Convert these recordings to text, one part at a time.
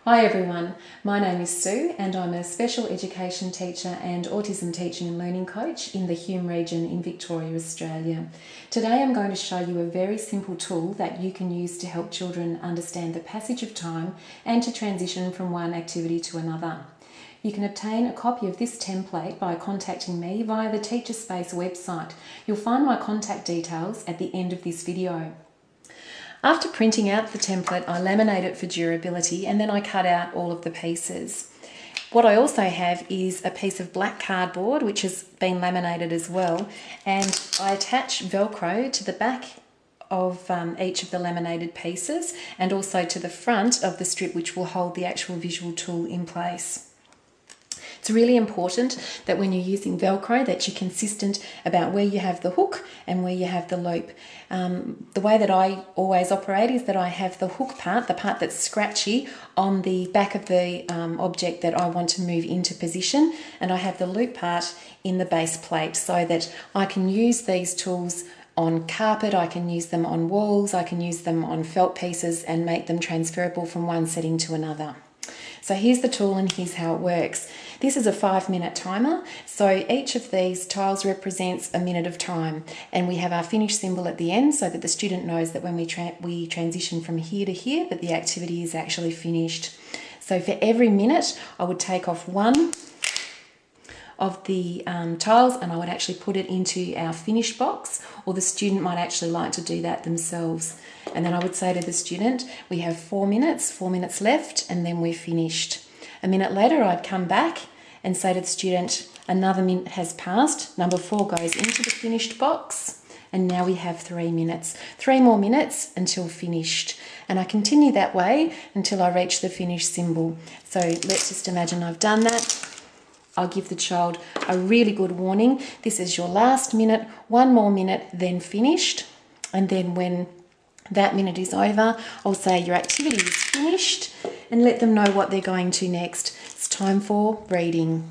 Hi everyone, my name is Sue and I'm a special education teacher and autism teaching and learning coach in the Hume region in Victoria, Australia. Today I'm going to show you a very simple tool that you can use to help children understand the passage of time and to transition from one activity to another. You can obtain a copy of this template by contacting me via the TeacherSpace website. You'll find my contact details at the end of this video. After printing out the template, I laminate it for durability and then I cut out all of the pieces. What I also have is a piece of black cardboard which has been laminated as well, and I attach Velcro to the back of each of the laminated pieces and also to the front of the strip which will hold the actual visual tool in place. It's really important that when you're using Velcro that you're consistent about where you have the hook and where you have the loop. The way that I always operate is that I have the hook part, the part that's scratchy, on the back of the object that I want to move into position, and I have the loop part in the base plate so that I can use these tools on carpet, I can use them on walls, I can use them on felt pieces and make them transferable from one setting to another. So here's the tool and here's how it works. This is a 5-minute timer, so each of these tiles represents a minute of time, and we have our finish symbol at the end so that the student knows that when we transition from here to here that the activity is actually finished. So for every minute I would take off one of the tiles and I would actually put it into our finish box, or the student might actually like to do that themselves. And then I would say to the student, we have 4 minutes left, and then we're finished. A minute later I'd come back and say to the student, another minute has passed, number 4 goes into the finished box, and now we have 3 minutes. 3 more minutes until finished. And I continue that way until I reach the finish symbol. So let's just imagine I've done that. I'll give the child a really good warning. This is your last minute, 1 more minute, then finished. And then when that minute is over, I'll say your activity is finished and let them know what they're going to next. It's time for reading.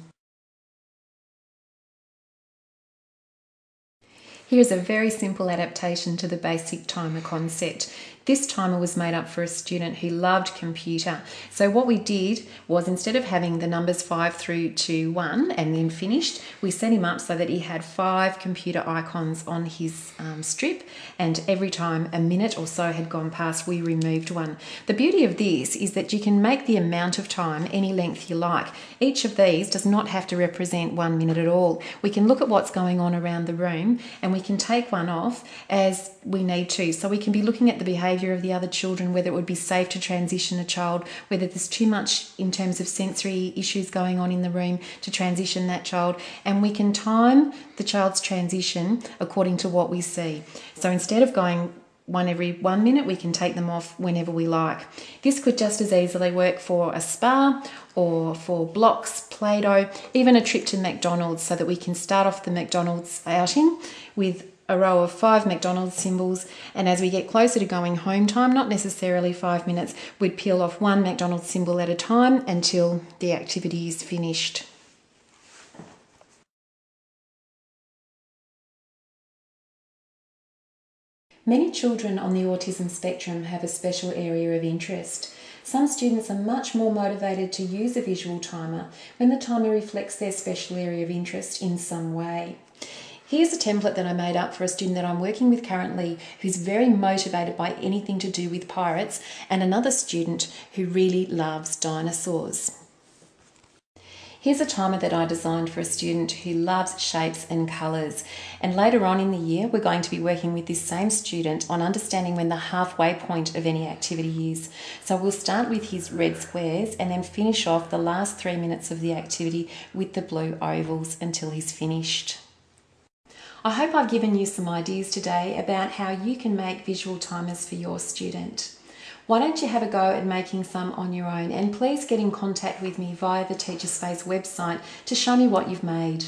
Here's a very simple adaptation to the basic timer concept. This timer was made up for a student who loved computer. So what we did was, instead of having the numbers 5 through to 1 and then finished, we set him up so that he had 5 computer icons on his strip, and every time a minute or so had gone past, we removed one. The beauty of this is that you can make the amount of time any length you like. Each of these does not have to represent 1 minute at all. We can look at what's going on around the room and we can take one off as we need to. So we can be looking at the behaviour of the other children, whether it would be safe to transition a child, whether there's too much in terms of sensory issues going on in the room to transition that child, and we can time the child's transition according to what we see. So instead of going one every 1 minute, we can take them off whenever we like. This could just as easily work for a spa or for blocks, Play-Doh, even a trip to McDonald's, so that we can start off the McDonald's outing with a row of 5 McDonald's symbols, and as we get closer to going home time, not necessarily 5 minutes, we'd peel off 1 McDonald's symbol at a time until the activity is finished. Many children on the autism spectrum have a special area of interest. Some students are much more motivated to use a visual timer when the timer reflects their special area of interest in some way. Here's a template that I made up for a student that I'm working with currently who's very motivated by anything to do with pirates, and another student who really loves dinosaurs. Here's a timer that I designed for a student who loves shapes and colours, and later on in the year we're going to be working with this same student on understanding when the halfway point of any activity is. So we'll start with his red squares and then finish off the last 3 minutes of the activity with the blue ovals until he's finished. I hope I've given you some ideas today about how you can make visual timers for your student. Why don't you have a go at making some on your own, and please get in contact with me via the TeacherSpace website to show me what you've made.